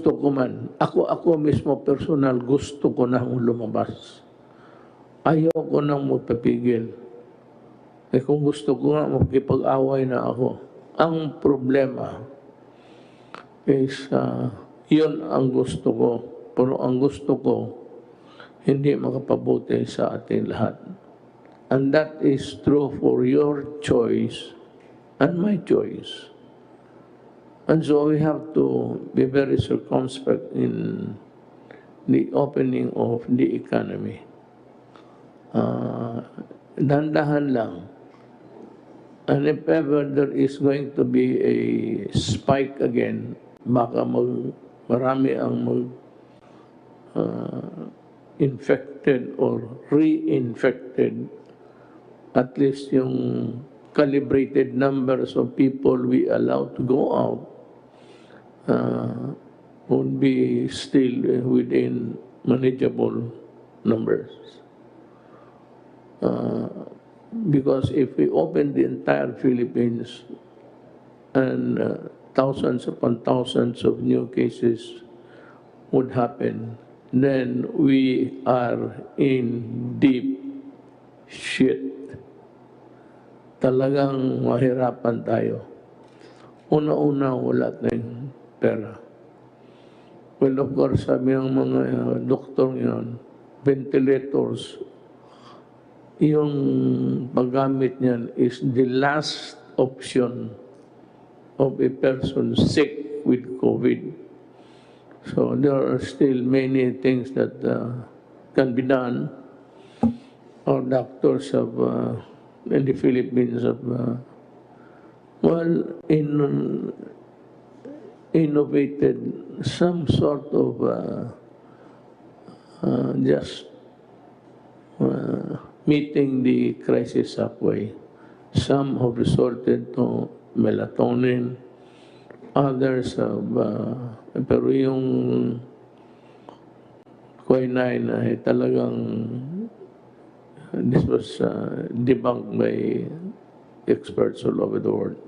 gusto ko man, ako mismo personal, gusto ko nang lumabas. Ayaw ko nang magpapigil. Kung gusto ko nga, magkipag-away na ako. Ang problema is, yun ang gusto ko. Pero ang gusto ko, hindi makapabuti sa ating lahat. And that is true for your choice and my choice. And so we have to be very circumspect in the opening of the economy. Dahan-dahan lang. And if ever there is going to be a spike again, baka marami ang infected or reinfected. At least yung calibrated numbers of people we allow to go out would be still within manageable numbers. Because if we open the entire Philippines and thousands upon thousands of new cases would happen, then we are in deep shit. Talagang mahirapan tayo. Una-una, wala tayong pera. Well, of course, sabi ng mga doktor yun, ventilators, yung paggamit niyan is the last option of a person sick with COVID. So there are still many things that can be done. Our doctors have, in the Philippines, have, innovated some sort of just meeting the crisis halfway. Some have resorted to melatonin, others have, pero yung quinine ay talagang, this was debunked by experts all over the world.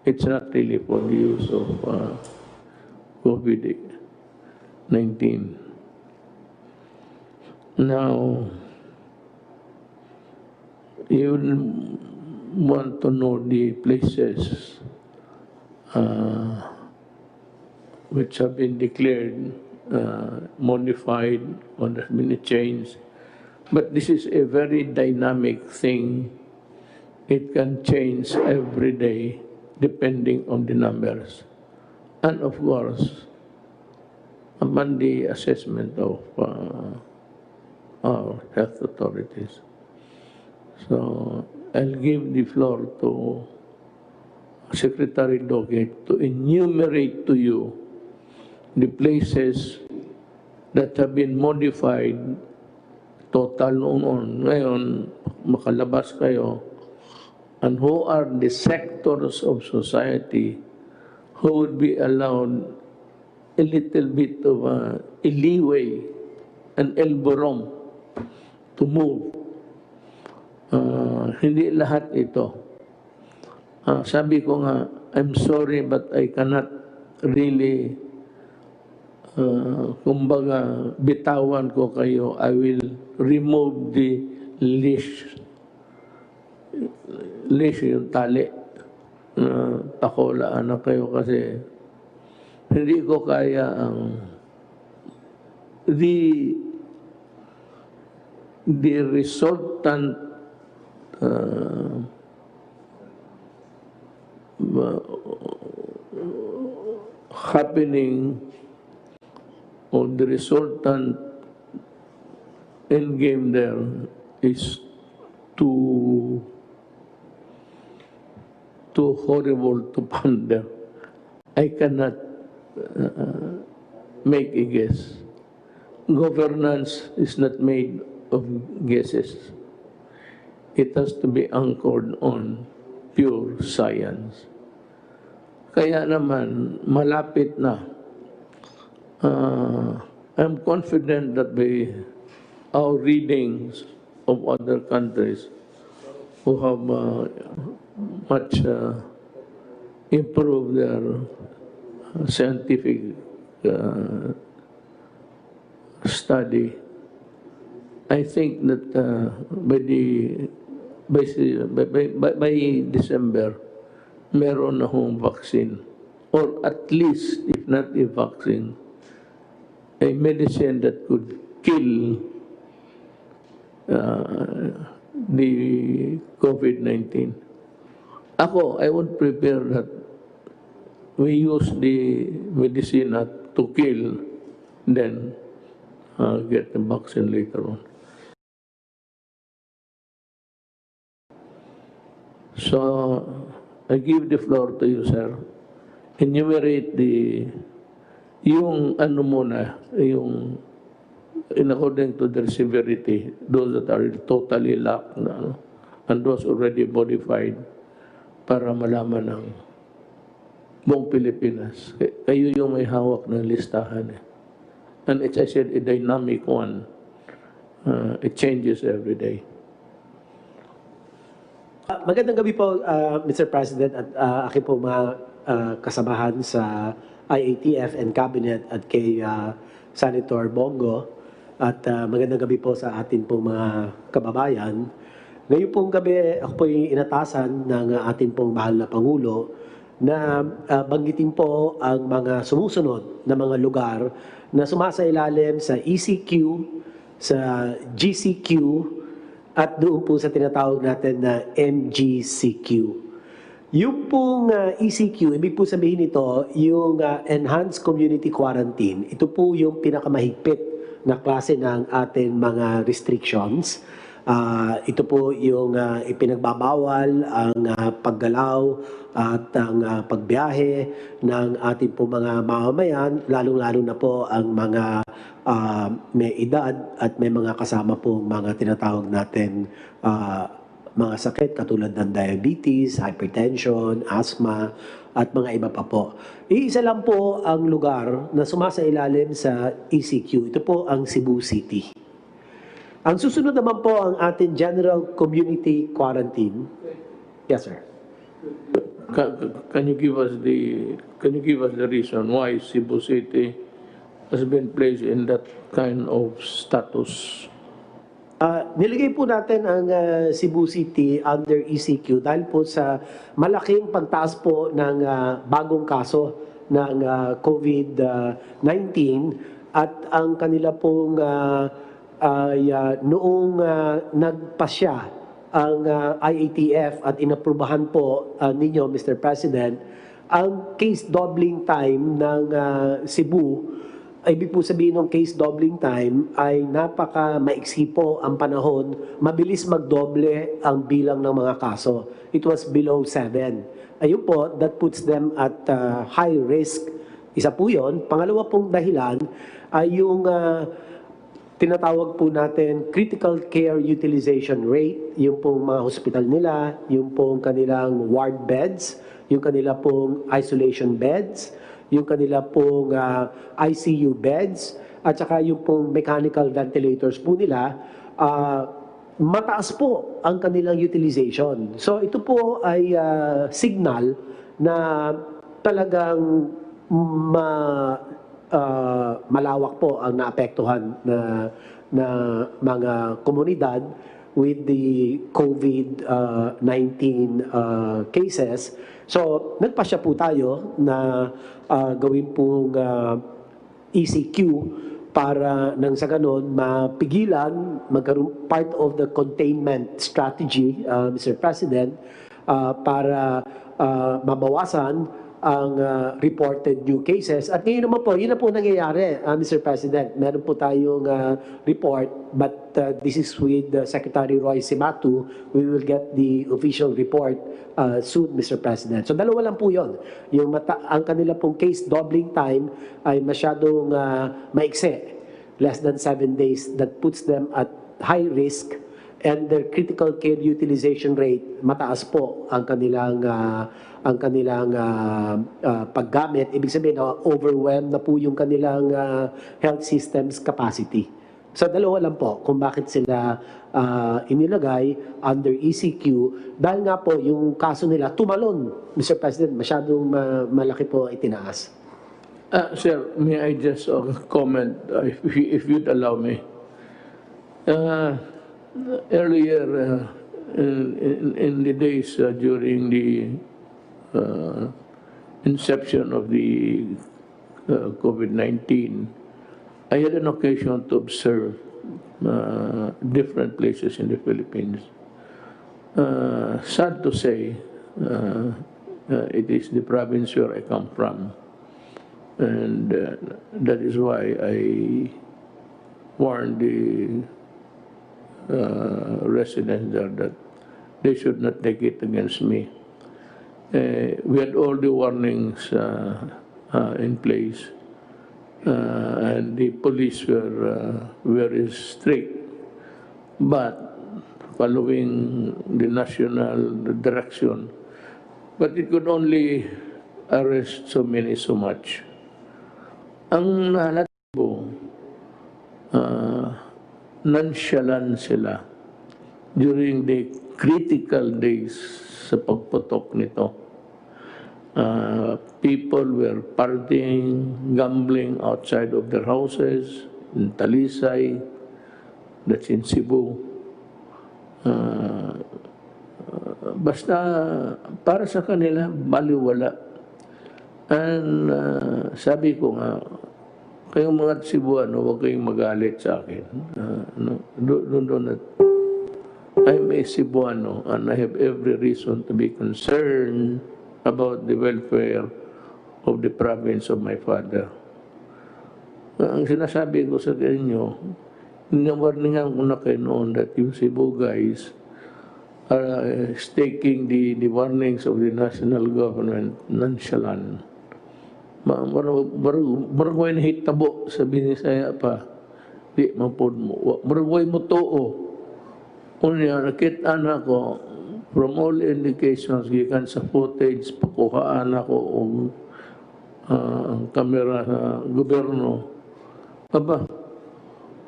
It's not really for the use of COVID-19. Now, you want to know the places which have been declared modified or there have been a change. But this is a very dynamic thing. It can change every day depending on the numbers. And of course, upon the assessment of our health authorities. So I'll give the floor to Secretary Doggett to enumerate to you the places that have been modified. Total noon. Ngayon, makalabas kayo. And who are the sectors of society who would be allowed a little bit of a leeway, an elbow room to move. Hindi lahat ito. Sabi ko nga, I'm sorry but I cannot really, kumbaga, bitawan ko kayo. I will remove the leash yung tali. Pakulaan na kayo kasi hindi ko kaya ang the resultant happening or the resultant end game there is too horrible to ponder. I cannot make a guess. Governance is not made of guesses. It has to be anchored on pure science. Kaya naman, malapit na. I'm confident that by our readings of other countries who have much improved their scientific study. I think that by December, meron na hong vaccine. Or at least, if not a vaccine, a medicine that could kill the COVID-19. Ako, I would prepare that we use the medicine to kill, then get the vaccine later on. So, I give the floor to you, sir. Enumerate yung ano muna, yung in according to their severity, those that are totally locked na, and those already modified, para malaman ng buong Pilipinas. Kayo yung may hawak ng listahan. And it's, I said, a dynamic one. It changes every day. Magandang gabi po, Mr. President, at aking po mga kasamahan sa IATF and Cabinet at kay Senator Bongo. At magandang gabi po sa atin pong mga kababayan. Ngayon pong gabi, ako po yung inatasan ng ating pong mahal na Pangulo na banggitin po ang mga sumusunod na mga lugar na sumasailalim sa ECQ, sa GCQ, at doon po sa tinatawag natin na MGCQ. Yung pong ECQ, ibig po sabihin ito, yung Enhanced Community Quarantine. Ito po yung pinakamahigpit na klase ng ating mga restrictions. Ito po yung ipinagbabawal ang paggalaw at ang pagbiyahe ng ating po mga mamamayan, lalong-lalo na po ang mga may edad at may mga kasama po mga tinatawag natin mga sakit katulad ng diabetes, hypertension, asthma, at mga iba pa po. Iisa lang po ang lugar na sumasailalim sa ECQ. Ito po ang Cebu City. Ang susunod naman po ang ating General Community Quarantine. Yes, sir. Can you give us the reason why Cebu City has been placed in that kind of status? Nilagay po natin ang Cebu City under ECQ dahil po sa malaking pagtaas po ng bagong kaso ng COVID-19 at ang kanila pong noong nagpasya ang IATF at inaprubahan po ninyo, Mr. President, ang case doubling time ng Cebu. Ibig po sabihin ng case doubling time ay napaka-maiksi po ang panahon, mabilis magdoble ang bilang ng mga kaso. It was below 7. Ayun po, that puts them at high risk. Isa po yun. Pangalawa pong dahilan ay yung tinatawag po natin critical care utilization rate, yung pong mga hospital nila, yung pong kanilang ward beds, yung kanila pong isolation beds, yung kanila pong ICU beds, at saka yung pong mechanical ventilators po nila, mataas po ang kanilang utilization. So ito po ay signal na talagang malawak po ang naapektuhan na mga komunidad with the COVID-19 cases. So, nagpasya po tayo na gawin pong ECQ para nang sa ganon mapigilan, magkaroon part of the containment strategy, Mr. President, para mabawasan ang reported new cases. At ngayon naman po, yun na po nangyayari, Mr. President. Meron po tayong report, but this is with Secretary Roy Cimatu. We will get the official report soon, Mr. President. So dalawa lang po yun. Ang kanila pong case doubling time ay masyadong maikse, less than 7 days. That puts them at high risk, and their critical care utilization rate, mataas po ang kanilang paggamit. Ibig sabihin, overwhelmed na po yung kanilang health systems capacity. So dalawa lang po kung bakit sila inilagay under ECQ, dahil nga po yung kaso nila tumalon, Mr. President, masyadong malaki po itinaas. Sir, may I just comment, if you'd allow me? Earlier, in the days during the inception of the COVID-19, I had an occasion to observe different places in the Philippines. Sad to say, it is the province where I come from. And that is why I warned the residents there that they should not take it against me. We had all the warnings in place, and the police were very strict. But following the national direction, but it could only arrest so many so much. Ang nahalata ko, nonchalant sila during the critical days sa pagputok nito. People were partying, gambling outside of their houses, in Talisay, that's in Cebu. Basta para sa kanila, baliwala. And sabi ko nga, kayong mga Cebuano, huwag kayong magalit sa akin. I'm a Cebuano and I have every reason to be concerned about the welfare of the province of my father. Ang sinasabi ko sa inyo, ninawarningan ko na kayo noon that yung Cebu guys are taking the warnings of the national government nonchalant. Maragway na hitabo sa Binisaya pa. Di mapod mo. Maragway mo too. Unya, nakita na ko, from all indications, gikan sa footage, pakuhaan ako ang kamera sa gobyerno. Aba,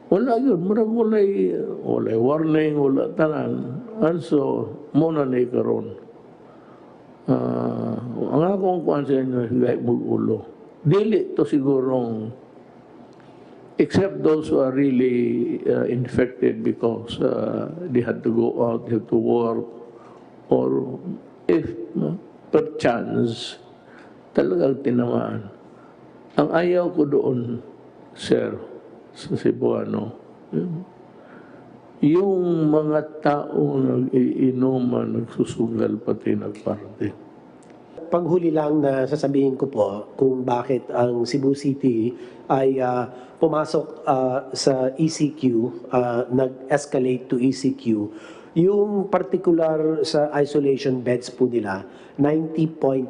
wala yun. Maragway, wala warning, wala tanan. Also, muna na ikaroon. Ang akong kuhan sa inyo, higay mag-ulo. Dili to sigurong, except those who are really infected because they had to go out, they had to work, or if perchance, talagang tinamaan. Ang ayaw ko doon, sir, sa Cebuano, yung mga tao nag-iinuman, nagsusugal, pati nagparte. Panghuli lang na sasabihin ko po kung bakit ang Cebu City ay pumasok sa ECQ, nag-escalate to ECQ. Yung particular sa isolation beds po nila, 90.6%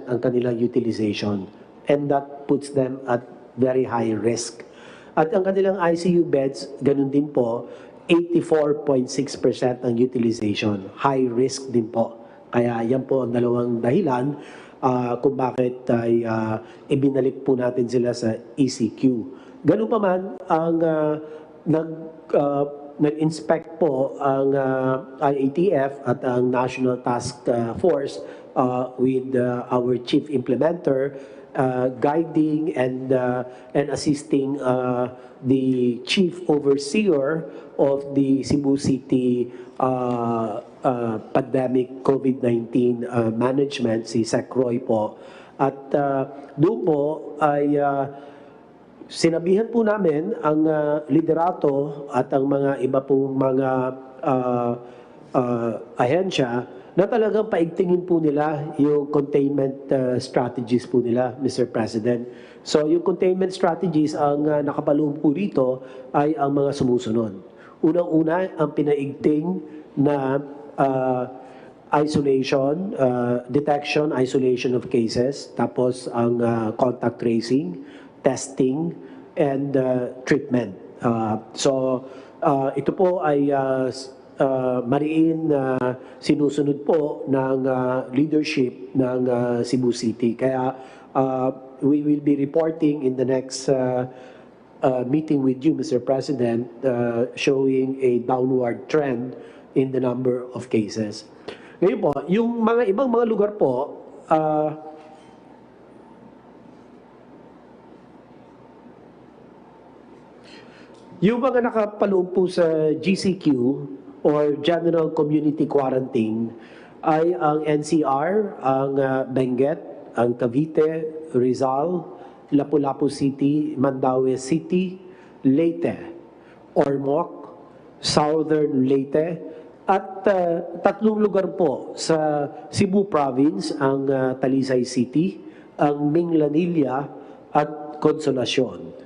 ang kanilang utilization. And that puts them at very high risk. At ang kanilang ICU beds, ganun din po, 84.6% ang utilization. High risk din po. Kaya yan po ang dalawang dahilan kung bakit ay ibinalik po natin sila sa ECQ. Ganun pa man, ang nag-inspect po ang IATF at ang National Task Force with our chief implementer, guiding and assisting the chief overseer of the Cebu City pandemic COVID-19 management, si Sec Roy po. At doon po ay sinabihan po namin ang liderato at ang mga iba pong mga ahensya na talagang paigtingin po nila yung containment strategies po nila, Mr. President. So yung containment strategies, ang nakapaloob po rito ay ang mga sumusunod. Unang-una, ang pinaigting na isolation, detection, isolation of cases, tapos ang contact tracing, testing, and treatment. So ito po ay mariin na sinusunod po ng leadership ng Cebu City. Kaya we will be reporting in the next meeting with you, Mr. President, showing a downward trend in the number of cases. Ngayon po, yung mga ibang mga lugar po, Yung mga nakapaloob po sa GCQ or General Community Quarantine ay ang NCR, ang Benguet, ang Cavite, Rizal, Lapu-Lapu City, Mandaue City, Leyte, Ormoc, Southern Leyte, at tatlong lugar po sa Cebu Province, ang Talisay City, ang Minglanilla at Consolacion.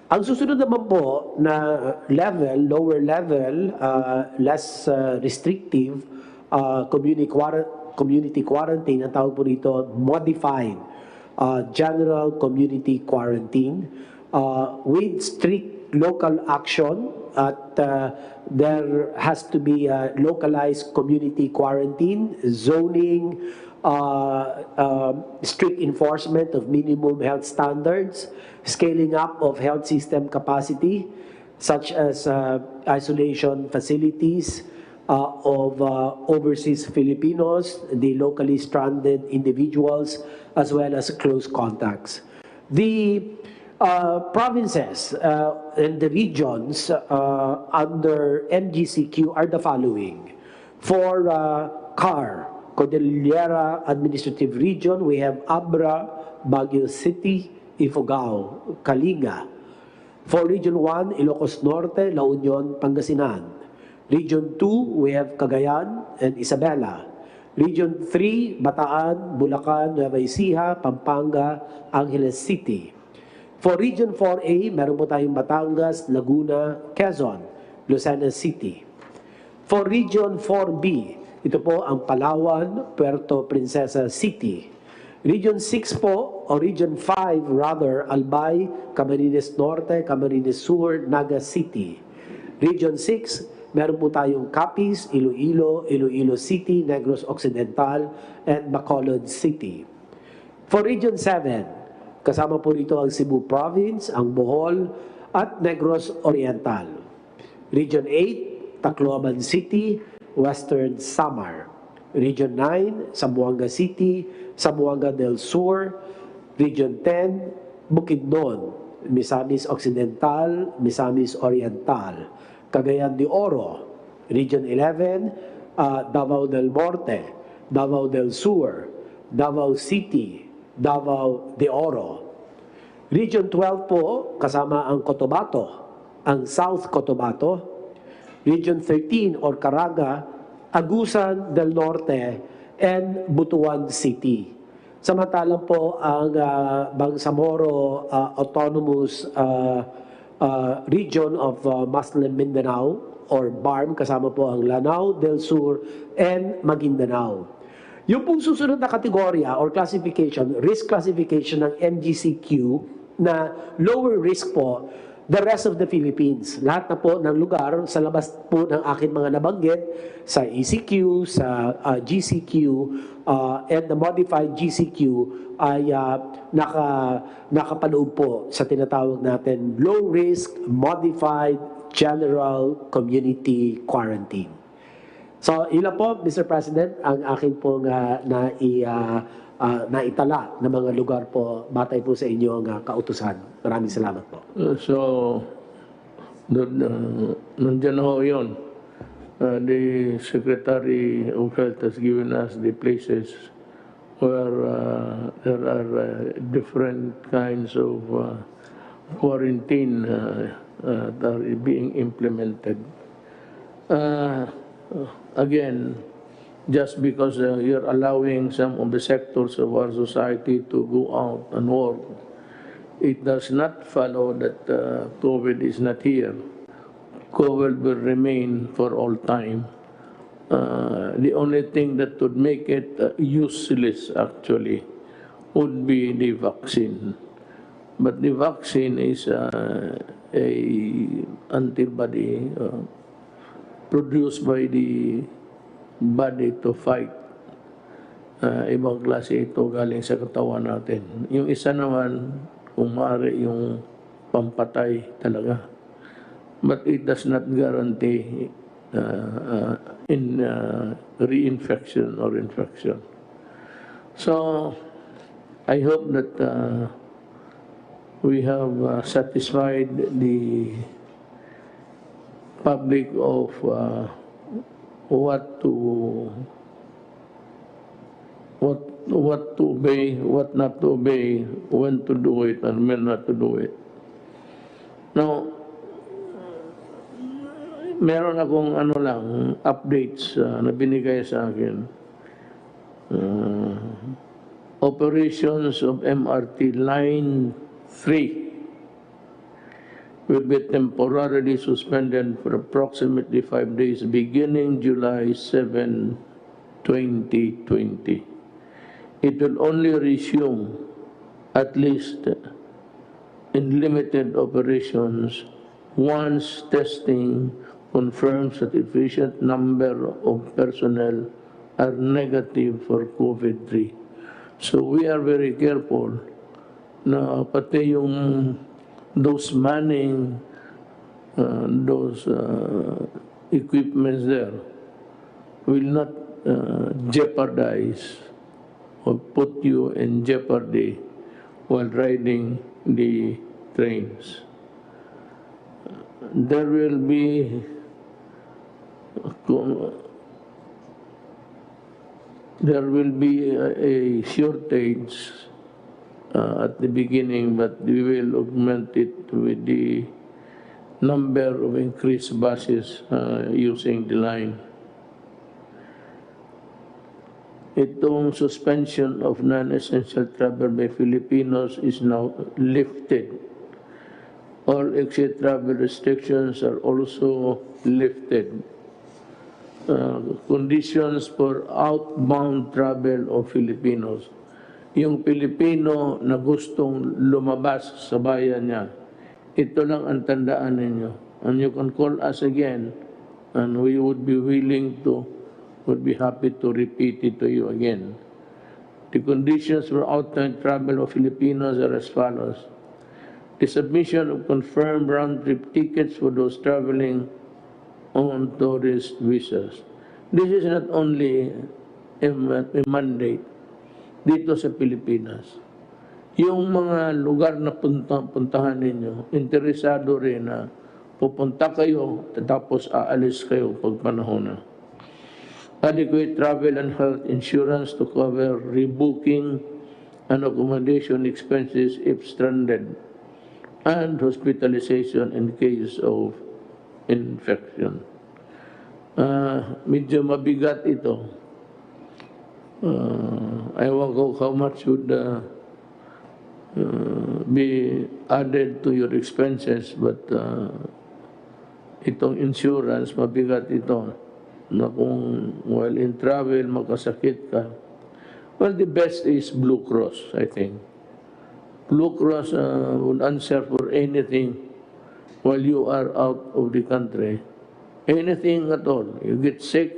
Ang susunod naman po na level, lower level, less restrictive, community quarantine, ang tawag po dito, modified general community quarantine with strict local action at there has to be localized community quarantine, zoning, strict enforcement of minimum health standards, scaling up of health system capacity, such as isolation facilities of overseas Filipinos, the locally stranded individuals, as well as close contacts. The provinces and the regions under MGCQ are the following. For CAR, Cordillera Administrative Region, we have Abra, Baguio City, Ifugao, Kalinga. For Region 1, Ilocos Norte, La Union, Pangasinan. Region 2, we have Cagayan and Isabela. Region 3, Bataan, Bulacan, Nueva Ecija, Pampanga, Angeles City. For Region 4A, meron po tayong Batangas, Laguna, Quezon, Lucena City. For Region 4B, ito po ang Palawan, Puerto Princesa City. Region 6 po, o Region 5 rather, Albay, Camarines Norte, Camarines Sur, Naga City. Region 6, meron po tayong Capiz, Iloilo, Iloilo City, Negros Occidental, and Bacolod City. For Region 7, kasama po rito ang Cebu Province, ang Bohol, at Negros Oriental. Region 8, Tacloban City, Western Samar. Region 9, Zamboanga City, Zamboanga del Sur. Region 10, Bukidnon, Misamis Occidental, Misamis Oriental. Cagayan de Oro. Region 11, Davao del Norte, Davao del Sur, Davao City, Davao de Oro. Region 12 po, kasama ang Cotabato, ang South Cotabato. Region 13 or Caraga, Agusan del Norte, and Butuan City. Samantalang po ang Bangsamoro Autonomous Region of Muslim Mindanao or BARM, kasama po ang Lanao del Sur and Maguindanao. Yung pong susunod na kategorya or classification, risk classification ng MGCQ na lower risk po, the rest of the Philippines. Lahat na po ng lugar sa labas po ng aking mga nabanggit, sa ECQ, sa GCQ, and the modified GCQ ay nakapaloob po sa tinatawag natin low risk, modified, general community quarantine. So, ilan po, Mr. President, ang akin pong naitala na mga lugar po batay po sa inyong kautusan. Maraming salamat po. So, nandiyan ho yun. The Secretary of Health has given us the places where there are different kinds of quarantine that are being implemented. Again, just because you're allowing some of the sectors of our society to go out and work, it does not follow that COVID is not here. COVID will remain for all time. The only thing that would make it useless, actually, would be the vaccine. But the vaccine is a antibody produced by the body to fight. Ibang klase ito galing sa katawan natin. Yung isa naman, kung maaari yung pampatay talaga. But it does not guarantee reinfection or infection. So, I hope that we have satisfied the public of what to obey, what not to obey, when to do it, and when not to do it. Now, meron akong updates na binigay sa akin. Operations of MRT Line 3 will be temporarily suspended for approximately 5 days beginning July 7, 2020. It will only resume, at least in limited operations, once testing confirms that sufficient number of personnel are negative for COVID-3. So we are very careful na pati yung those manning, those equipments there will not jeopardize or put you in jeopardy while riding the trains. There will be a shortage at the beginning, but we will augment it with the number of increased buses using the line. Itong suspension of non-essential travel by Filipinos is now lifted. All exit travel restrictions are also lifted. Conditions for outbound travel of Filipinos. Yung Pilipino na gustong lumabas sa bayan niya, ito lang ang tandaan ninyo. And you can call us again, and we would be happy to repeat it to you again. The conditions for outbound travel of Filipinos are as follows. The submission of confirmed round-trip tickets for those traveling on tourist visas. This is not only a mandate dito sa Pilipinas. Yung mga lugar na puntahan ninyo, interesado rin na pupunta kayo, tapos aalis kayo pag panahon na. Adequate travel and health insurance to cover rebooking and accommodation expenses if stranded, and hospitalization in case of infection. Medyo mabigat ito. Ewan ko how much would be added to your expenses, but itong insurance, mabigat ito. Na kung while in travel, makasakit ka. Well, the best is Blue Cross, I think. Blue Cross would answer for anything while you are out of the country. Anything at all. You get sick,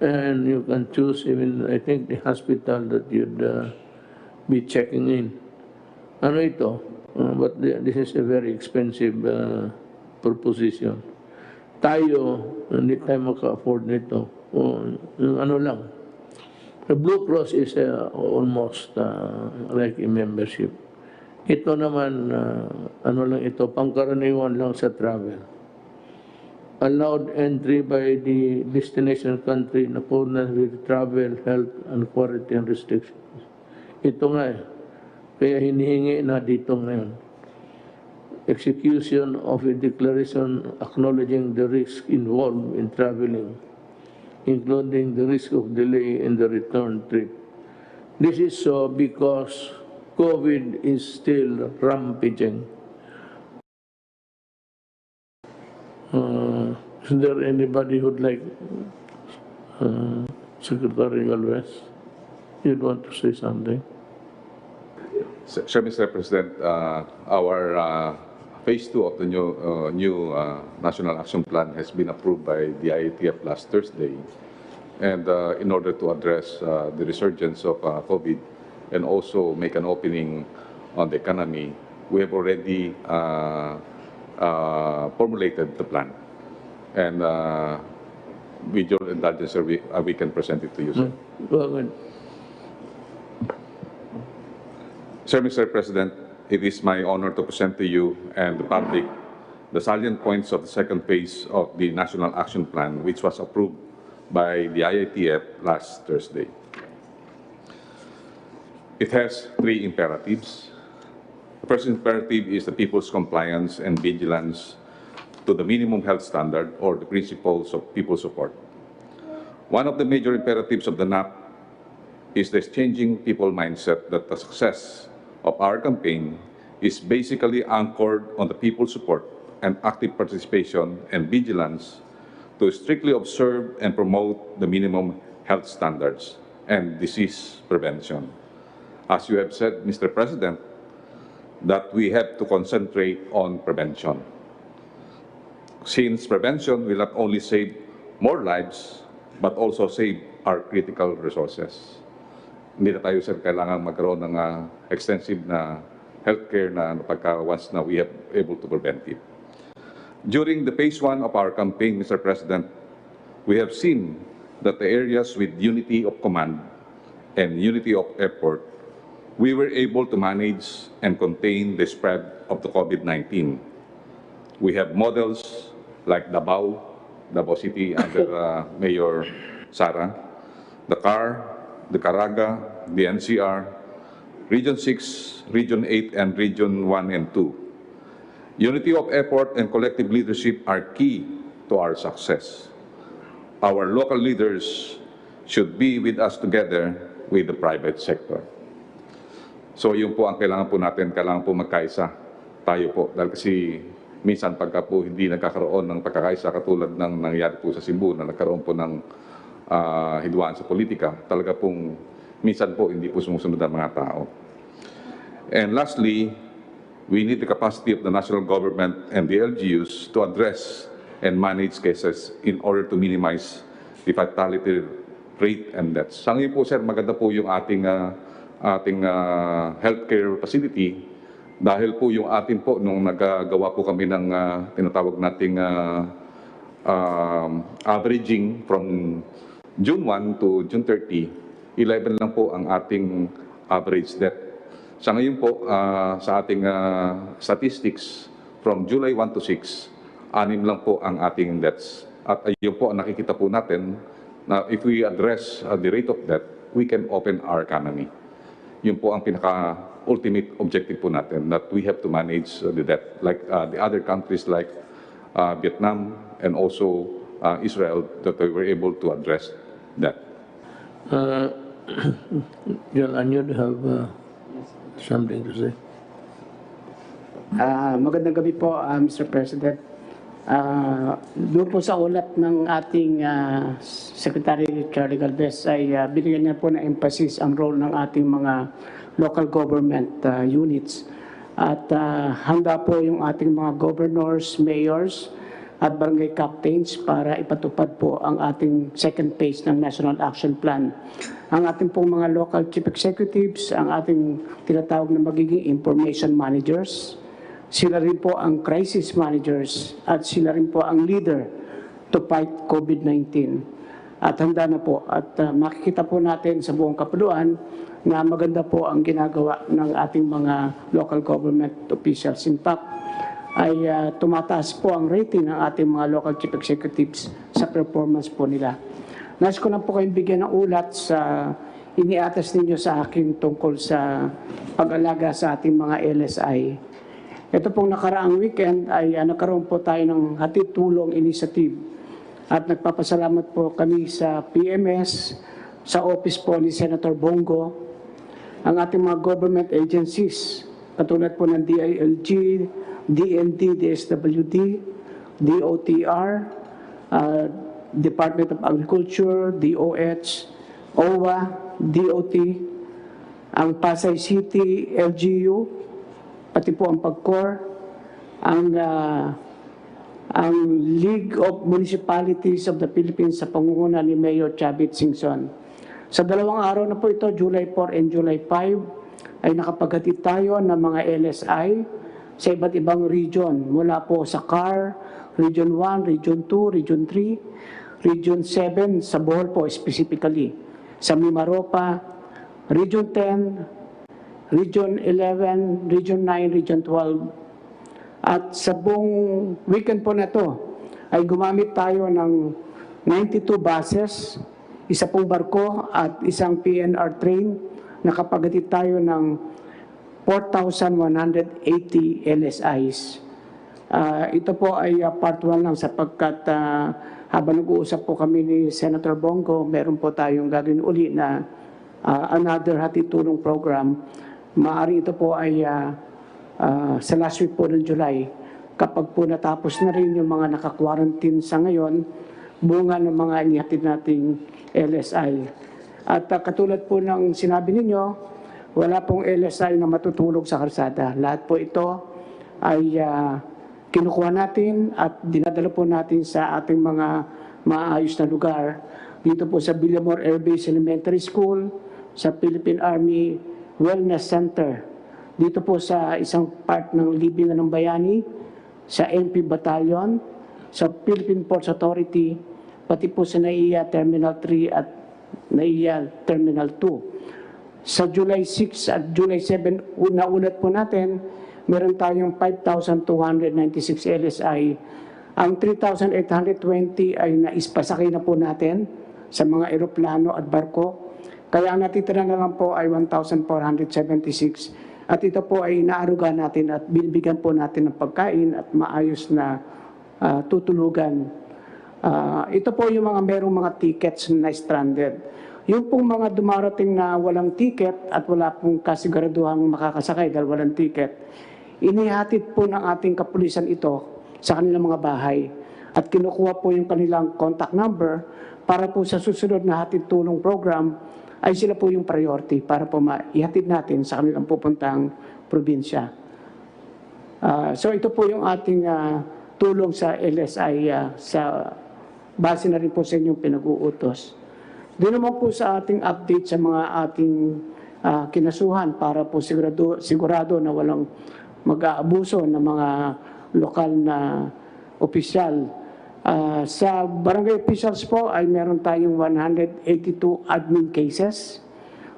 and you can choose even, I think, the hospital that you'd be checking in. Ano ito? But this is a very expensive proposition. Tayo, hindi tayo maka-afford nito. Ano lang. The Blue Cross is almost like a membership. Ito naman, ano lang ito, pangkaraniwan lang sa travel. Allowed entry by the destination country in accordance with travel, health, and quarantine restrictions. Ito nga kaya hinihingi na dito ngayon. Execution of a declaration acknowledging the risk involved in traveling, including the risk of delay in the return trip. This is so because COVID is still rampaging. Is there anybody who'd like, Secretary Galvez, you'd want to say something? Sir, Mr. President, our phase 2 of the new National Action Plan has been approved by the IATF last Thursday. And in order to address the resurgence of COVID and also make an opening on the economy, we have already formulated the plan. And with your indulgence, sir, we can present it to you, sir. Go ahead. Sir, Mr. President, it is my honor to present to you and the public the salient points of the second phase of the National Action Plan, which was approved by the IATF last Thursday. It has three imperatives. The first imperative is the people's compliance and vigilance to the minimum health standard or the principles of people support. One of the major imperatives of the NAP is the changing people mindset that the success of our campaign is basically anchored on the people's support and active participation and vigilance to strictly observe and promote the minimum health standards and disease prevention. As you have said, Mr. President, that we have to concentrate on prevention. Since prevention will not only save more lives, but also save our critical resources. Hindi na tayo, sir, kailangan magkaroon ng extensive na healthcare na pagka once na we have able to prevent it. During the phase 1 of our campaign, Mr. President, we have seen that the areas with unity of command and unity of effort, we were able to manage and contain the spread of the COVID-19. We have models like Davao City under Mayor Sara, the CAR, the Caraga, the NCR, Region 6, Region 8, and Region 1 and 2. Unity of effort and collective leadership are key to our success. Our local leaders should be with us together with the private sector. So yun po ang kailangan po natin, kailangan po magkaisa tayo po. Dahil kasi minsan pagka po hindi nagkakaroon ng pagkakaisa katulad ng nangyari po sa Cebu na nagkaroon po ng hidwaan sa politika, talaga pong minsan po hindi po sumusunod ang mga tao. And lastly, we need the capacity of the national government and the LGUs to address and manage cases in order to minimize the fatality rate and deaths. Sa ngayon po, sir, maganda po yung ating healthcare facility dahil po yung atin po nung nagagawa po kami ng tinatawag nating averaging from June 1 to June 30, 11 lang po ang ating average death. Sa ngayon po, sa ating statistics, from July 1 to 6, 6 lang po ang ating deaths. At ayun po, nakikita po natin na if we address the rate of death, we can open our economy. Yun po ang pinaka-ultimate objective po natin, that we have to manage the death, like the other countries like Vietnam and also Israel, that we were able to address that. John, and you have something to say? Magandang gabi po, Mr. President. Doon po sa ulat ng ating Secretary Charlie Galvez ay binigyan niya po na emphasis ang role ng ating mga local government units. At handa po yung ating mga governors, mayors, at barangay captains para ipatupad po ang ating second phase ng National Action Plan. Ang ating pong mga local chief executives, ang ating tinatawag na magiging information managers, sila rin po ang crisis managers at sila rin po ang leader to fight COVID-19. At handa na po at makikita po natin sa buong kapuluan na maganda po ang ginagawa ng ating mga local government officials. In fact, ay tumataas po ang rating ng ating mga local chief executives sa performance po nila. Nais ko na po kayong bigyan ng ulat sa iniatas ninyo sa akin tungkol sa pag-alaga sa ating mga LSI. Ito pong nakaraang weekend ay nagkaroon po tayo ng hatid-tulong initiative at nagpapasalamat po kami sa PMS, sa office po ni Senator Bongo, ang ating mga government agencies, katulad po ng DILG, DND, DSWD, DOTR, Department of Agriculture, DOH, OWA, DOT, ang Pasay City, LGU, pati po ang PAGCOR, ang League of Municipalities of the Philippines sa pangunguna ni Mayor Chavit Singson. Sa dalawang araw na po ito, July 4 and July 5, ay nakapaghatid tayo ng mga LSI sa iba't ibang region, mula po sa CAR, Region 1, Region 2, Region 3, Region 7, sa Bohol po specifically, sa Mimaropa, Region 10, Region 11, Region 9, Region 12, At sa buong weekend po na to ay gumamit tayo ng 92 buses, isa pong barko at isang PNR train. Nakapaghatid tayo ng 4,180 LSIs. Ito po ay part 1 lang sapagkat habang nag-uusap po kami ni Senator Bongo, meron po tayong gagawin uli na another hatid tulong program. Maaari ito po ay sa last week po ng July, kapag po natapos na rin yung mga naka-quarantine sa ngayon, bunga ng mga inihatid nating LSI. At katulad po ng sinabi ninyo, wala pong LSI na matutulog sa kalsada. Lahat po ito ay kinukuha natin at dinadala po natin sa ating mga maayos na lugar. Dito po sa Villamor Air Base Elementary School, sa Philippine Army Wellness Center, dito po sa isang part ng Libingan ng Bayani, sa MP Battalion, sa Philippine Ports Authority, pati po sa NAIA Terminal 3 at NAIA Terminal 2. Sa July 6 at July 7, naulat po natin, meron tayong 5,296 LSI. Ang 3,820 ay naispasakay na po natin sa mga eroplano at barko. Kaya ang natitira na lang po ay 1,476. At ito po ay naaruga natin at binibigyan po natin ng pagkain at maayos na tutulugan. Ito po yung mga merong mga tickets na stranded. Yung pong mga dumarating na walang ticket at wala pong kasiguraduhang makakasakay dahil walang ticket, inihatid po ng ating kapulisan ito sa kanilang mga bahay at kinukuha po yung kanilang contact number para po sa susunod na hatid tulong program ay sila po yung priority para po maihatid natin sa kanilang pupuntang probinsya. So ito po yung ating tulong sa LSI sa base na rin po sa inyong pinag-uutos. Doon naman po sa ating update sa mga ating kinasuhan para po sigurado na walang mag-aabuso ng mga lokal na opisyal. Sa barangay officials po ay meron tayong 182 admin cases.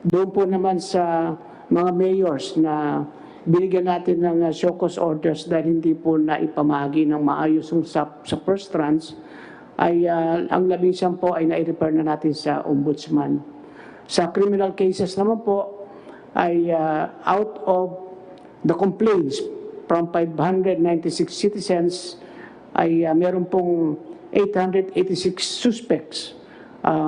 Doon po naman sa mga mayors na binigyan natin ng show cause orders dahil hindi po naipamahagi ng maayos sa first tranche, ay ang 11 po ay nai-refer na natin sa ombudsman. Sa criminal cases naman po ay out of the complaints from 596 citizens ay meron pong 886 suspects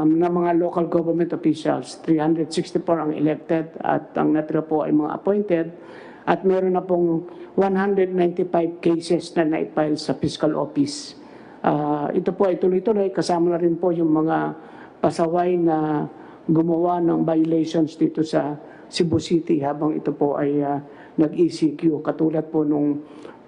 na mga local government officials. 364 ang elected at ang natira po ay mga appointed. At meron na pong 195 cases na naipile sa fiscal office. Ito po ay tuloy-tuloy. Kasama na rin po yung mga pasaway na gumawa ng violations dito sa Cebu City habang ito po ay nag-ECQ. Katulad po nung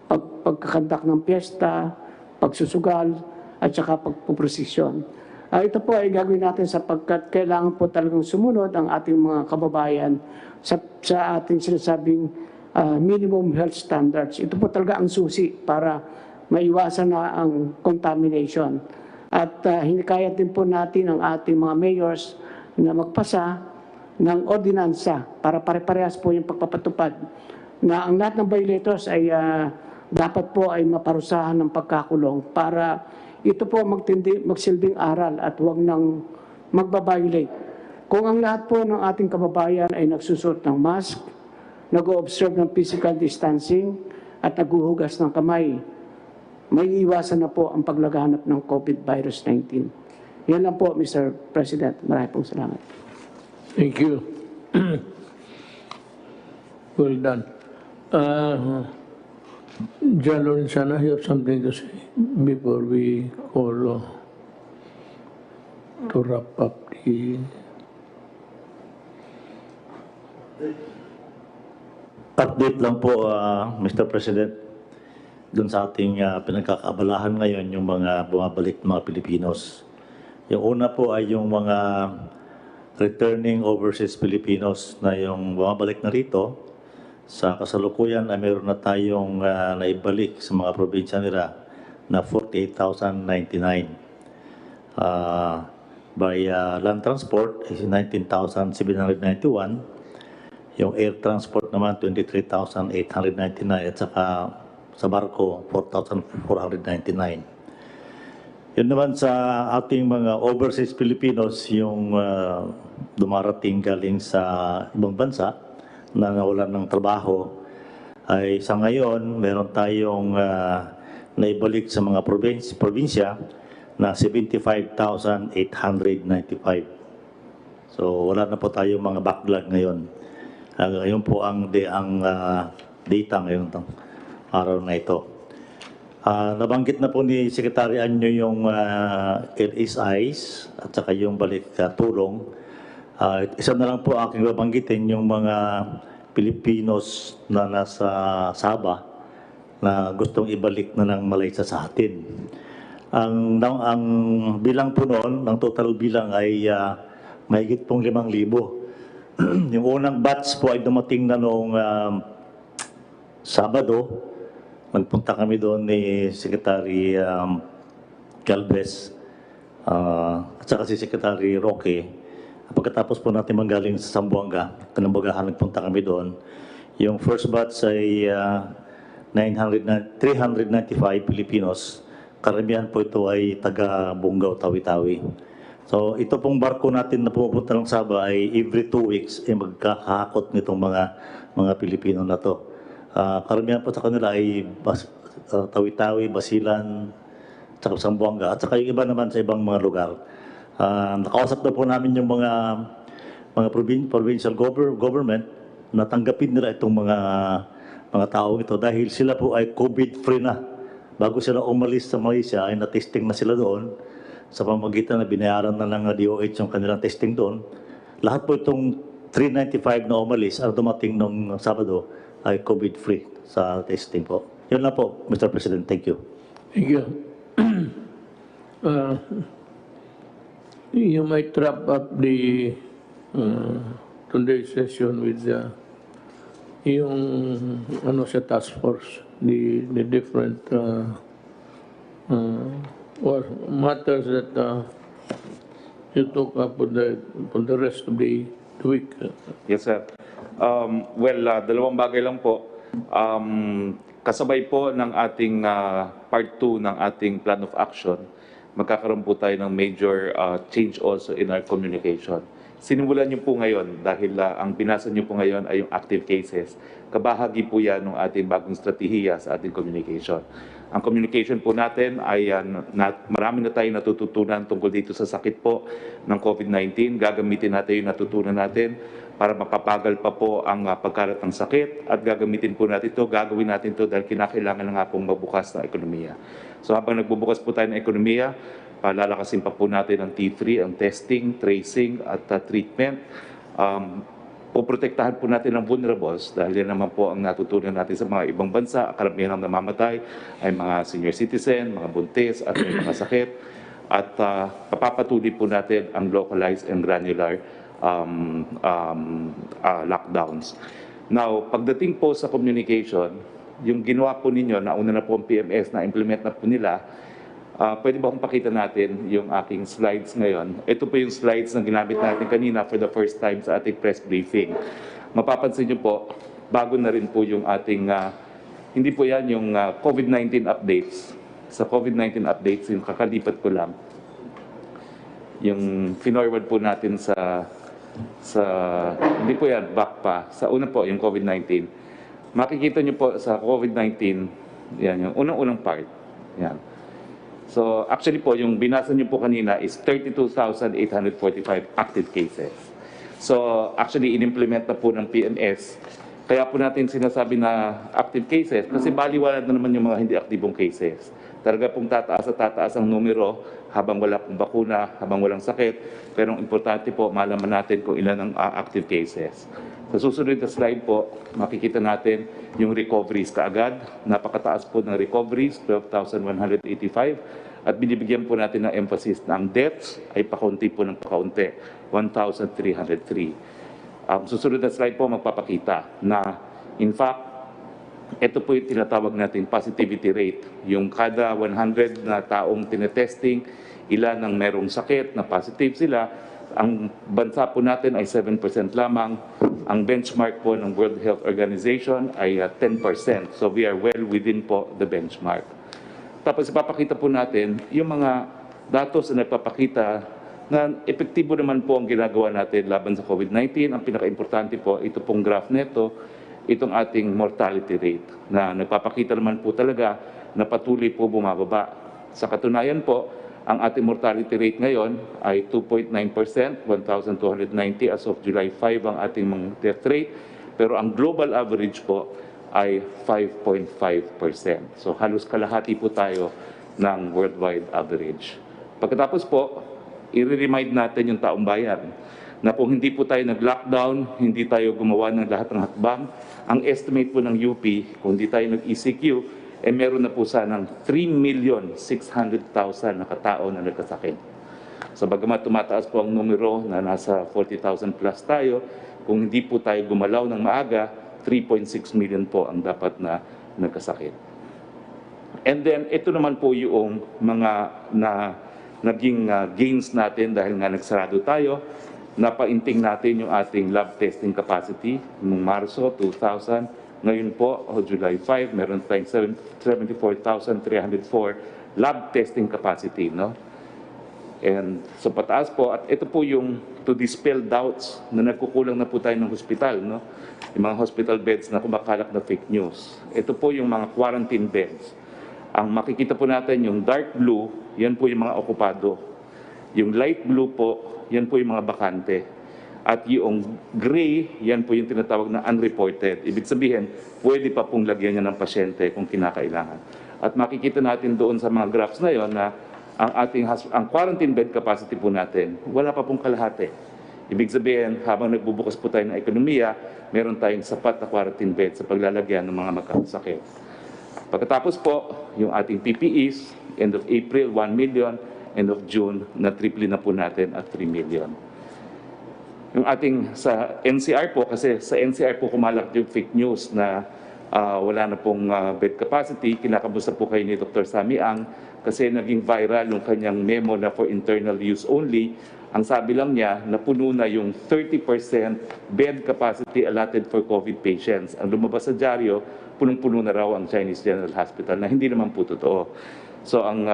pagkakandak ng piyesta, pagsusugal, at saka pagpuprosesyon. Ito po ay gagawin natin sapagkat kailangan po talagang sumunod ang ating mga kababayan sa ating sinasabing minimum health standards. Ito po talaga ang susi para maiwasan na ang contamination. At hinikayat din po natin ang ating mga mayors na magpasa ng ordinansa para pare-parehas po yung pagpapatupad na ang lahat ng violators ay dapat po ay maparusahan ng pagkakulong para ito po magsilbing aral at huwag nang magbabiolate. Kung ang lahat po ng ating kababayan ay nagsusot ng mask, nag-o-observe ng physical distancing at naghuhugas ng kamay, may iwasan na po ang paglaganap ng COVID-19. Yan lang po, Mr. President. Maraming pong salamat. Thank you. Well done. John Lorenzana, you have something to say before we call to wrap up the... Update lang po, Mr. President, dun sa ating pinagkakaabalahan ngayon, yung mga bumabalik mga Pilipinos. Yung una po ay yung mga returning overseas Filipinos na yung bumabalik na rito. Sa kasalukuyan ay meron na tayong naibalik sa mga probinsya nila na 48,099. By land transport is 19,791. Yung air transport naman 23,899 at saka sa barko, 4,499. Yun naman sa ating mga overseas Filipinos, yung dumarating galing sa ibang bansa na nawalan ng trabaho, ay sa ngayon, meron tayong naibalik sa mga probinsya na 75,895. So wala na po tayong mga backlog ngayon. Yun po ang data ngayon araw na ito. Nabanggit na po ni Secretary Anyo yung LSIs at saka yung balik tulong. Isa na lang po aking babanggitin yung mga Pilipinos na nasa Sabah na gustong ibalik na ng Malaysia sa atin. Ang bilang po noon, ang total bilang ay mahigit pong 5,000. Yung unang batch po ay dumating na noong Sabado. Nagpunta kami doon ni Secretary Galvez at saka si Secretary Roque. Pagkatapos po natin manggaling sa Zamboanga, Kanambagahan, nagpunta kami doon. Yung first batch ay 395 Filipinos. Karamihan po ito ay taga Bungaw, Tawi-Tawi. So ito pong barko natin na pumupunta ng Sabah ay every 2 weeks ay magkakahakot nitong mga Pilipino na to. Karamihan po sa kanila ay Tawi-Tawi, Basilan, at Zamboanga, at saka yung iba naman sa ibang mga lugar. Nakausap na po namin yung mga provincial government na tanggapin nila itong mga tao ito dahil sila po ay COVID-free na. Bago sila umalis sa Malaysia ay na-testing na sila doon sa pamamagitan na binayaran na ng DOH yung kanilang testing doon. Lahat po itong 395 na umalis ang dumating nung Sabado ay COVID-free sa testing po. Yun lang po, Mr. President. Thank you. Thank you. You might wrap up the today's session with yung sa task force, the different matters that you took up for the rest of the week. Yes, sir. Dalawang bagay lang po. Kasabay po ng ating part 2 ng ating plan of action, magkakaroon po tayo ng major change also in our communication. Sinimulan niyo po ngayon dahil ang binasa niyo po ngayon ay yung active cases. Kabahagi po yan ng ating bagong strategiya sa ating communication. Ang communication po natin ay marami na tayong natututunan tungkol dito sa sakit po ng COVID-19. Gagamitin natin yung natutunan natin para mapapagal pa po ang pagkalat ng sakit at gagamitin po natin ito, gagawin natin ito dahil kinakailangan na nga pong mabukas na ekonomiya. So habang nagbubukas po tayo ng ekonomiya, palalakasin pa po natin ang T3, ang testing, tracing at treatment. Poprotektahan po natin ang vulnerables dahil yan naman po ang natutunan natin sa mga ibang bansa. Karamihan ang namamatay ay mga senior citizen, mga buntis at may mga sakit. At papapatuloy po natin ang localized and granular lockdowns. Now, pagdating po sa communication, yung ginawa po ninyo, nauna na po ang PMS, na-implement na po nila, pwede ba kung pakita natin yung aking slides ngayon? Ito po yung slides na ginamit natin kanina for the first time sa ating press briefing. Mapapansin nyo po, bago na rin po yung ating, hindi po yan yung COVID-19 updates. Sa COVID-19 updates, yung kakalipat ko lang, yung finorward po natin hindi po yan, back pa. Sa una po, yung COVID-19. Makikita nyo po sa COVID-19, yan, yung unang-unang part. Yan. So, actually po, yung binasa nyo po kanina is 32,845 active cases. So, actually, in-implement na po ng PMS. Kaya po natin sinasabi na active cases kasi baliwala na naman yung mga hindi aktibong cases. Talaga pong tataas at tataas ang numero habang wala pong bakuna, habang walang sakit. Pero ang importante po, malaman natin kung ilan ang active cases. Sa susunod na slide po, makikita natin yung recoveries kaagad. Napakataas po ng recoveries, 12,185. At binibigyan po natin ng emphasis na ang deaths ay pakaunti po ng pakaunti, 1,303. Susunod na slide po magpapakita na in fact, ito po yung tinatawag natin positivity rate. Yung kada 100 na taong tinetesting, ilan ang merong sakit na positive sila, ang bansa po natin ay 7% lamang. Ang benchmark po ng World Health Organization ay 10%. So we are well within po the benchmark. Tapos ipapakita po natin yung mga datos na nagpapakita na epektibo naman po ang ginagawa natin laban sa COVID-19. Ang pinaka-importante po, ito pong graph neto, itong ating mortality rate na nagpapakita naman po talaga na patuloy po bumababa. Sa katunayan po, ang ating mortality rate ngayon ay 2.9%, 1,290 as of July 5 ang ating mga death rate. Pero ang global average po ay 5.5%. So halos kalahati po tayo ng worldwide average. Pagkatapos po, i-remind natin yung taong bayan na kung hindi po tayo nag-lockdown, hindi tayo gumawa ng lahat ng hakbang, ang estimate po ng UP, kung hindi tayo nag-ECQ, meron na po sanang 3,600,000 na katao na nagkasakit. So bagamat tumataas po ang numero na nasa 40,000 plus tayo, kung hindi po tayo gumalaw ng maaga, 3.6 million po ang dapat na nagkasakit. And then, ito naman po yung mga naging gains natin dahil nga nagsarado tayo. Napainting natin yung ating lab testing capacity noong Marso 2000. Ngayon po, July 5, meron tayong 74,304 lab testing capacity. No? And so pataas po, at ito po yung to dispel doubts na nagkukulang na po tayo ng hospital. No? Yung mga hospital beds na kumakalak na fake news. Ito po yung mga quarantine beds. Ang makikita po natin yung dark blue, yan po yung mga okupado. Yung light blue po, yan po yung mga bakante. At yung gray, yan po yung tinatawag na unreported. Ibig sabihin, pwede pa pong lagyan niya ng pasyente kung kinakailangan. At makikita natin doon sa mga graphs na yon na ang quarantine bed capacity po natin, wala pa pong kalahati. Ibig sabihin, habang nagbubukas po tayo ng ekonomiya, meron tayong sapat na quarantine bed sa paglalagyan ng mga magkakasakit. Pagkatapos po, yung ating PPEs, end of April, 1 million, end of June, na-triple na po natin at 3 million. Yung ating sa NCR po, kasi sa NCR po kumalat yung fake news na wala na pong bed capacity, kinakamusta po kayo ni Dr. Sammy Ang, kasi naging viral yung kanyang memo na for internal use only. Ang sabi lang niya, napuno na yung 30% bed capacity allotted for COVID patients. Ang lumabas sa dyaryo, punong-puno na raw ang Chinese General Hospital na hindi naman po totoo. So ang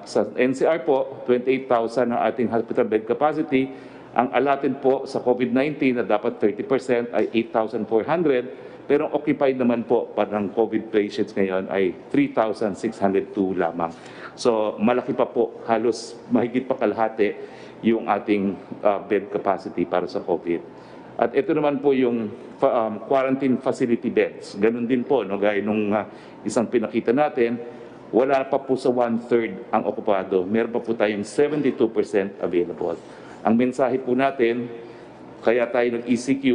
sa NCR po, 28,000 ang ating hospital bed capacity. Ang allotted po sa COVID-19 na dapat 30% ay 8,400. Pero ang occupied naman po parang COVID patients ngayon ay 3,602 lamang. So malaki pa po, halos mahigit pa kalahati yung ating bed capacity para sa COVID. At ito naman po yung quarantine facility beds. Ganun din po, no? Gaya nung isang pinakita natin, wala pa po sa 1/3 ang okupado. Meron pa po tayong 72% available. Ang mensahe po natin, kaya tayo nag-ECQ,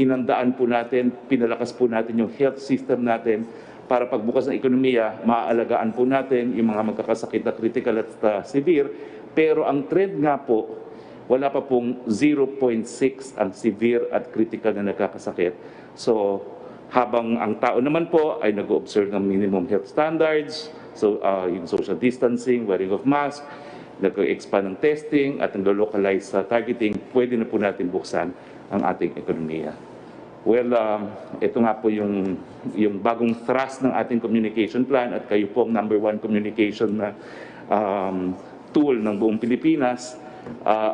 hinandaan po natin, pinalakas po natin yung health system natin para pagbukas ng ekonomiya, maaalagaan po natin yung mga magkakasakit na critical at severe. Pero ang trend nga po, wala pa pong 0.6 ang severe at critical na nagkakasakit. So habang ang tao naman po ay nag-observe ng minimum health standards, so yung social distancing, wearing of mask, nag-expand ng testing at nag-localize sa targeting, pwede na po natin buksan ang ating ekonomiya. Well, ito nga po yung bagong thrust ng ating communication plan at kayo po ang #1 communication na tool ng buong Pilipinas.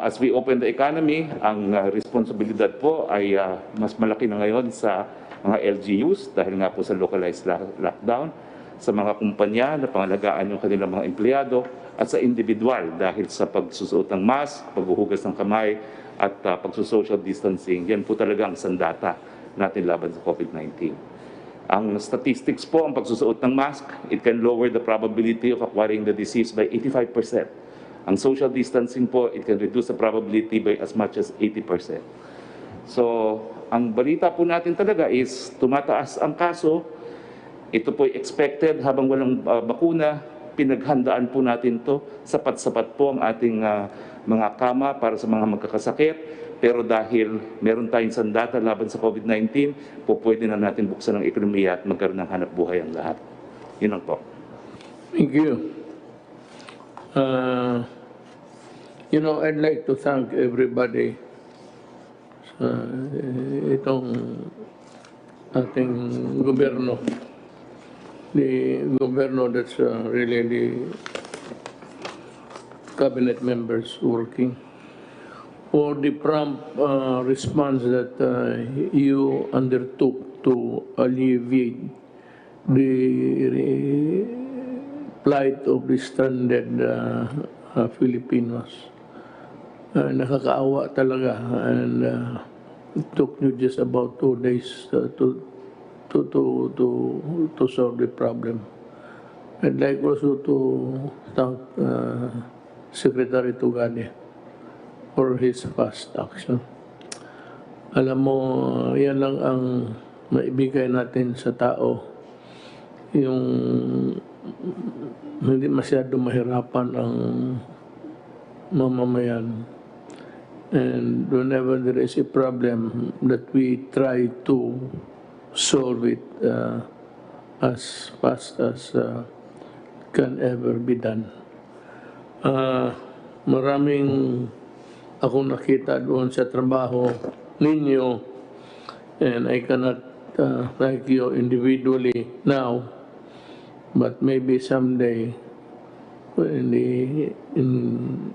As we open the economy, ang responsibilidad po ay mas malaki na ngayon sa mga LGUs dahil nga po sa localized lockdown, sa mga kumpanya na pangalagaan yung kanilang mga empleyado at sa individual dahil sa pagsusuot ng mask, paghuhugas ng kamay at pagsusocial distancing. Yan po talaga ang sandata natin laban sa COVID-19. Ang statistics po, ang pagsusuot ng mask, it can lower the probability of acquiring the disease by 85%. Ang social distancing po, it can reduce the probability by as much as 80%. So, ang balita po natin talaga is tumataas ang kaso. Ito po expected habang walang bakuna. Pinaghandaan po natin to. Sapat-sapat po ang ating mga kama para sa mga magkakasakit. Pero dahil meron tayong sandata laban sa COVID-19, po pwede na natin buksan ang ekonomiya at magkaroon ng hanap buhay ang lahat. Yun lang po. Thank you. I'd like to thank everybody itong ating gobyerno. The gobyerno that's really the cabinet members working for the prompt response that you undertook to alleviate the plight of the stranded Filipinos. Nakakaawa talaga, and it took you just about 2 days to solve the problem. I'd like also to thank Secretary Tugade for his fast action. Alam mo, yan lang ang maibigay natin sa tao, yung hindi masyado mahirapan ang mamamayan. And whenever there is a problem, that we try to solve it as fast as can ever be done. Maraming akong nakita doon sa trabaho ninyo, and I cannot thank you individually now, but maybe someday in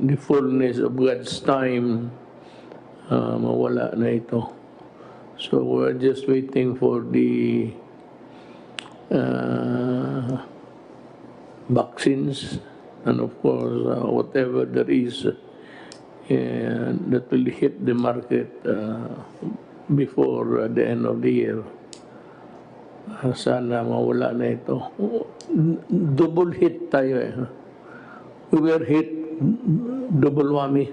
the fullness of God's time, mawala na ito. So we're just waiting for the vaccines, and of course whatever there is that will hit the market before the end of the year. Sana mawala na ito. Double hit tayo eh. We were hit double whammy.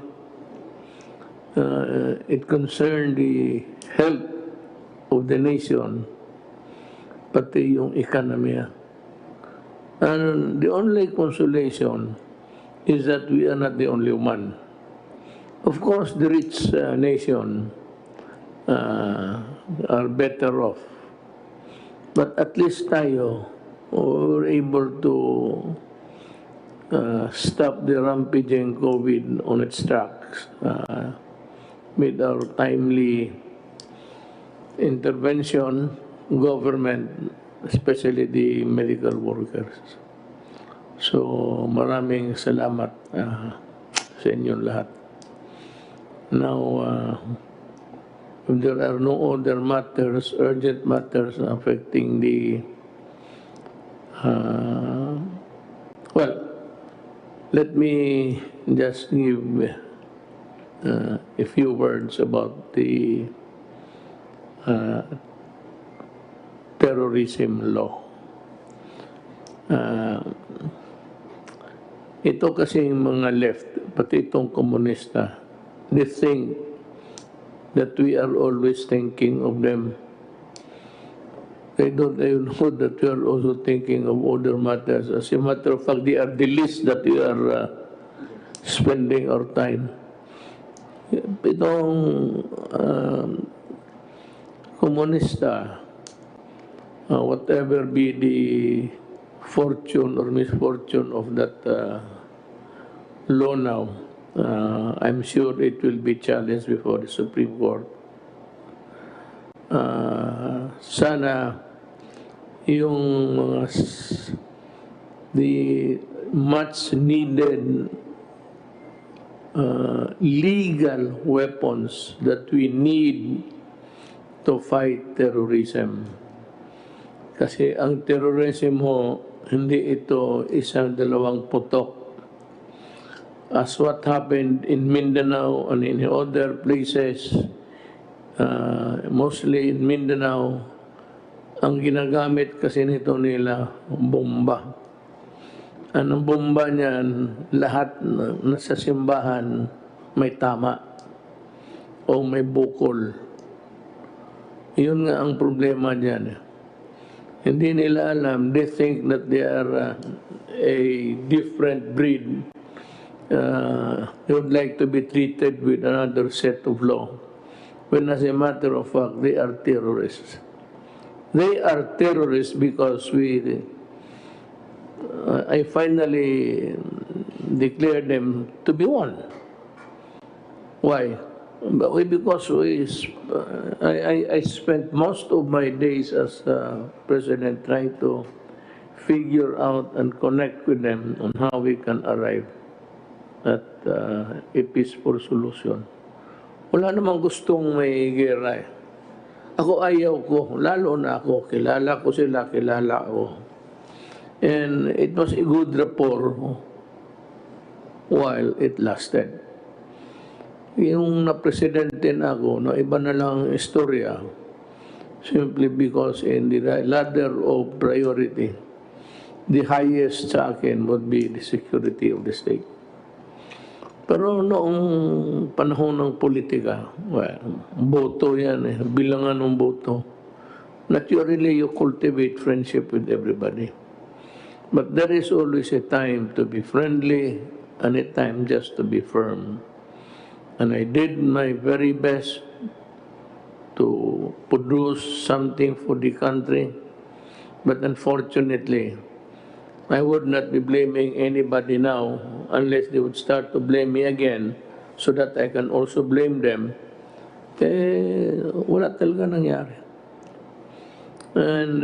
It concerned the health of the nation, pati yung economy. And the only consolation is that we are not the only one. Of course, the rich nation are better off. But at least tayo, were able to stop the rampaging COVID on its tracks with our timely intervention, government, especially the medical workers. So maraming salamat sa inyong lahat. Now, if there are no other matters, urgent matters affecting the, well, let me just give a few words about the terrorism law. Ito kasi yung mga left, pati itong komunista, they think that we are always thinking of them. They don't even know that we are also thinking of other matters. As a matter of fact, they are the least that we are spending our time. Itong komunista, whatever be the fortune or misfortune of that law now, I'm sure it will be challenged before the Supreme Court. Sana yung mga the much needed legal weapons that we need to fight terrorism. Kasi ang terrorism ho, hindi ito isang dalawang putok. As what happened in Mindanao and in other places, mostly in Mindanao, ang ginagamit kasi nito nila, bomba. Ang bomba niyan, lahat na sa simbahan may tama o may bukol. Yun nga ang problema niyan. Hindi nila alam, they think that they are a different breed. They would like to be treated with another set of law. When as a matter of fact, they are terrorists. They are terrorists because I finally declared them to be one. Why? But because I spent most of my days as president trying to figure out and connect with them on how we can arrive at a peaceful solution. Wala namang gustong may gera eh. Ako ayaw ko, lalo na ako, kilala ko sila, kilala ako. And it was a good rapport while it lasted. Yung na-presidente na ako, no, iba na lang ang istorya. Simply because in the ladder of priority, the highest sa akin would be the security of the state. Pero noong panahon ng politika, well, boto yan eh, bilangan ng boto. Naturally, you cultivate friendship with everybody. But there is always a time to be friendly and a time just to be firm. And I did my very best to produce something for the country. But unfortunately, I would not be blaming anybody now unless they would start to blame me again so that I can also blame them. Wala talaga nangyari. And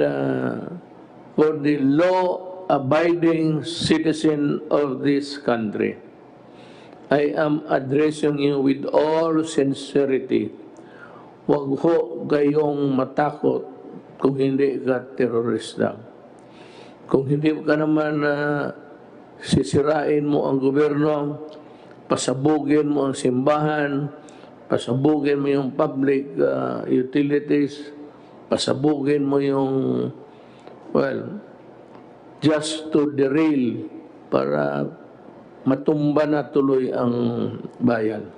for the law-abiding citizen of this country, I am addressing you with all sincerity. Huwag ho kayong matakot kung hindi ka terorista. Kung hindi ka naman sisirain mo ang gobyerno, pasabugin mo ang simbahan, pasabugin mo yung public utilities, pasabugin mo yung, well, just to derail para matumba na tuloy ang bayan.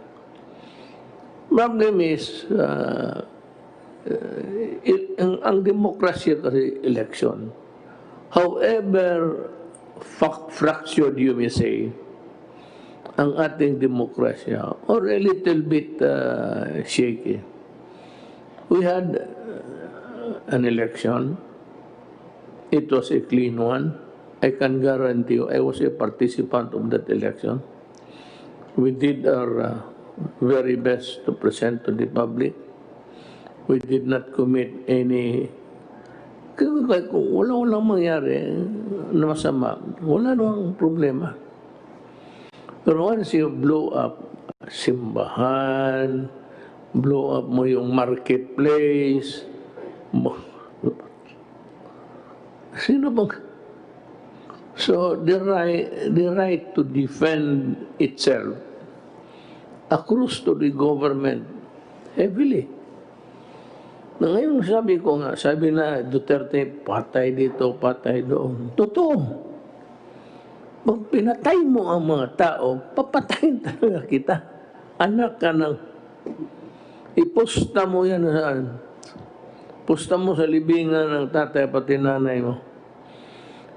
Problem is, ang demokrasya kasi election, however fractured you may say, ang ating demokrasya, or a little bit shaky. We had an election. It was a clean one. I can guarantee you, I was a participant of that election. We did our very best to present to the public. We did not commit any, kung walang mangyari na masama, wala namang problema. Pero once you blow up simbahan, blow up mo yung marketplace, sino bang? So the right to defend itself accrues to the government heavily. Na ngayon sabi ko nga, sabi na Duterte, patay dito, patay doon. Totoo. Pag pinatay mo ang mga tao, papatayin talaga kita. Anak ka ng, iposta mo yan saan? Posta mo sa libingan ng tatay pati nanay mo.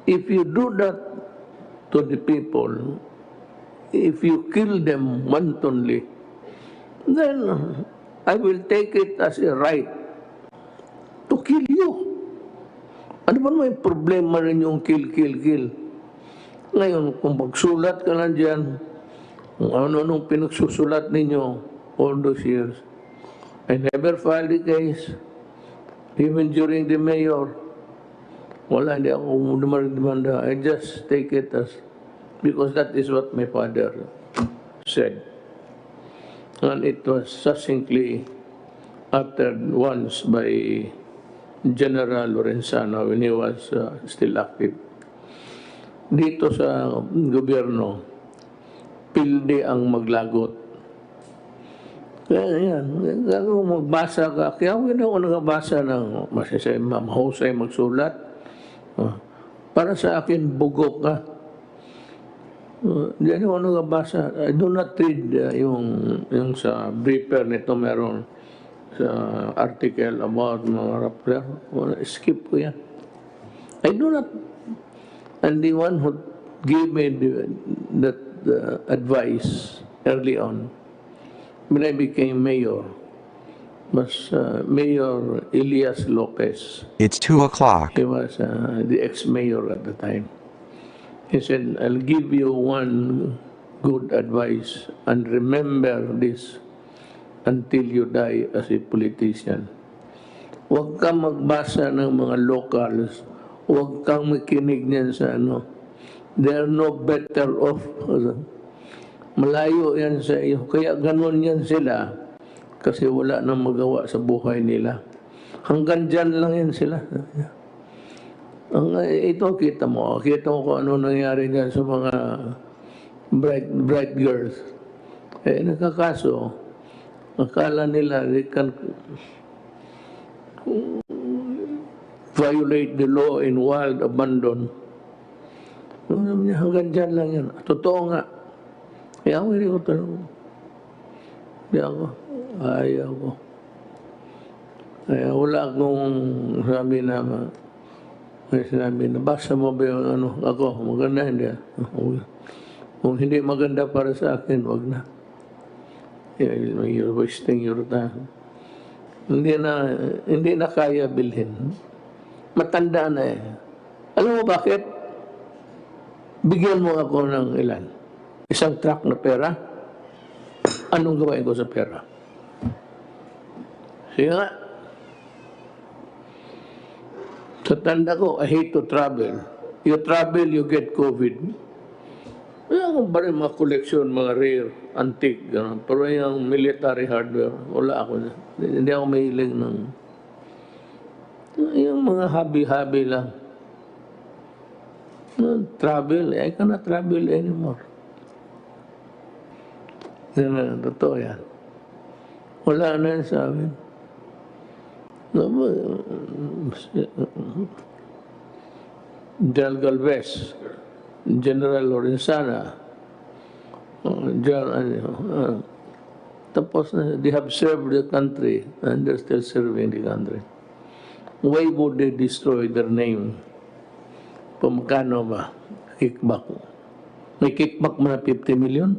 If you do that to the people, if you kill them wantonly, then I will take it as a right to kill you. Ano ba may problema rin yung kill? Ngayon, kung magsulat ka lang dyan, kung ano-anong pinagsusulat ninyo all those years, I never filed a case, even during the mayor. Wala, hindi ako demanda. I just take it as, because that is what my father said. And it was succinctly uttered once by General Lorenzana when he was still active. Dito sa gobyerno, pilde ang maglagot. Kaya yan, kung magbasa ka, kaya hindi ako nagabasa ng mahusay magsulat. Para sa akin, bugok ka. Hindi ako nagabasa. I do not read yung sa briefer nito meron sa article about mga Rappler. Skip ko yan. I do not. And the one who gave me that advice early on, when I became mayor, was Mayor Elias Lopez. It's 2 o'clock. He was the ex-mayor at the time. He said, I'll give you one good advice and remember this. until you die as a politician. Huwag kang magbasa ng mga locals. Huwag kang makinig niyan sa ano. They're no better off. Malayo yan sa iyo. Kaya ganun yan sila. Kasi wala nang magawa sa buhay nila. Hanggang dyan lang yan sila. Ito kita mo kung ano nangyari dyan sa mga bright girls. Nakakaso, akala nila they can violate the law in wild abandon. Hanggang dyan lang yan. Totoo nga. Kaya ako hindi ko tanong. Ayaw ko. Kaya wala akong sinabi na, basa mo ba yung ano, ako, maganda, hindi. Kung hindi maganda para sa akin, wag na. You're wasting your time. Hindi na kaya bilhin. Matanda na eh. Alam mo bakit? Bigyan mo ako ng ilan. Isang truck na pera. Anong gawain ko sa pera? Sige nga. Sa tanda ko, I hate to travel. You travel, you get COVID. Kaya ba rin mga koleksyon, mga rare, antique, gano'n. Pero yung military hardware, wala ako. Hindi ako mahilig ng yung mga hobby lang. Travel, I cannot travel anymore. Totoo yan. Wala na yan sa amin. General Galvez, General Lorenzana, tapos they have served the country and they're still serving the country. Why would they destroy their name? Pamagkano ba? Kickback. May kickback mo na 50 million?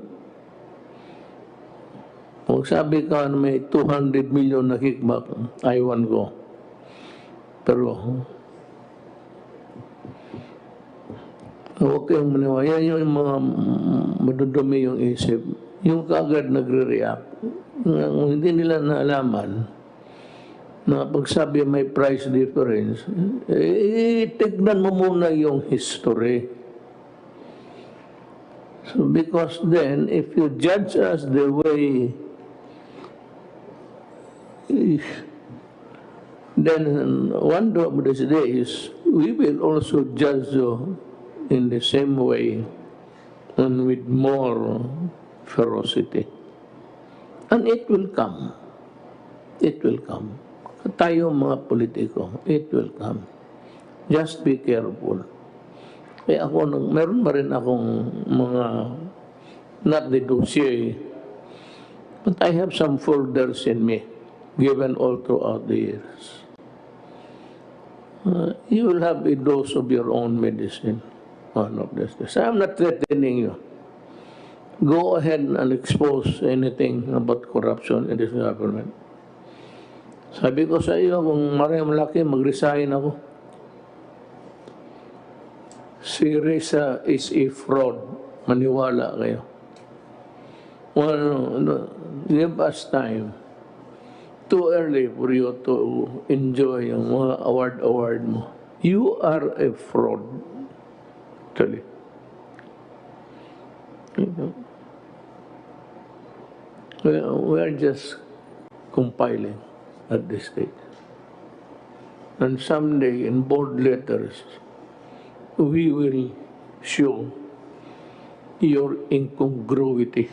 Kung sabi ka na may 200 million na kickback, aywan ko. Pero, huwag kayong maniwala. Yan yung mga madudumi yung isip. Yung kaagad nagre-react. Hindi nila naalaman na pagsabi may price difference, tignan mo muna yung history. So because then, if you judge us the way, then one of these days, we will also judge you in the same way and with more ferocity. And it will come. It will come. Tayo mga politiko, it will come. Just be careful. Kaya ako, meron ba rin akong mga, not the dossier, but I have some folders in me, given all throughout the years. You will have a dose of your own medicine. One of this. I'm not threatening you. Go ahead and expose anything about corruption in this government. Sabi ko sa iyo, kung malaki, mag-resign ako. Si Risa is a fraud. Maniwala kayo. Well, give us time. Too early for you to enjoy yung mga award mo. You are a fraud. Actually. We are just compiling at this stage. And someday in bold letters, we will show your incongruity.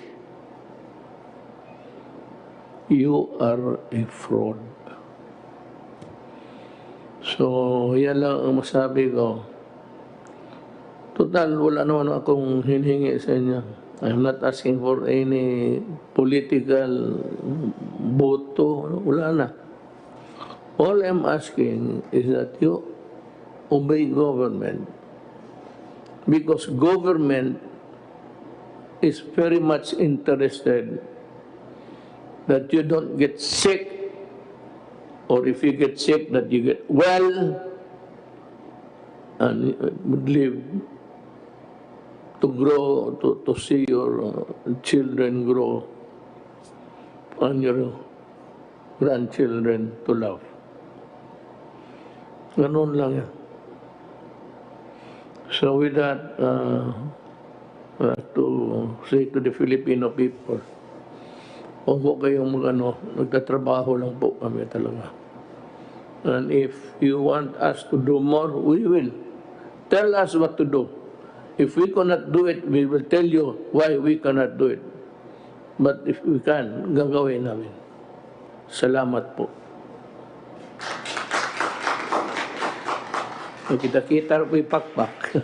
You are a fraud. So, yan lang ang masabi ko. Total, wala naman akong hinihingi sa inyo. I'm not asking for any political boto. Wala na. All I'm asking is that you obey government. Because government is very much interested that you don't get sick, or if you get sick, that you get well and live to grow, to see your children grow. and your grandchildren to love. Ganun lang yan. So with that, I have to say to the Filipino people, huwag po kayong nagtatrabaho lang po kami talaga. And if you want us to do more, we will. Tell us what to do. If we cannot do it, we will tell you why we cannot do it. But if we can, gagawin namin. Salamat po. Kita-kita po ipakpak.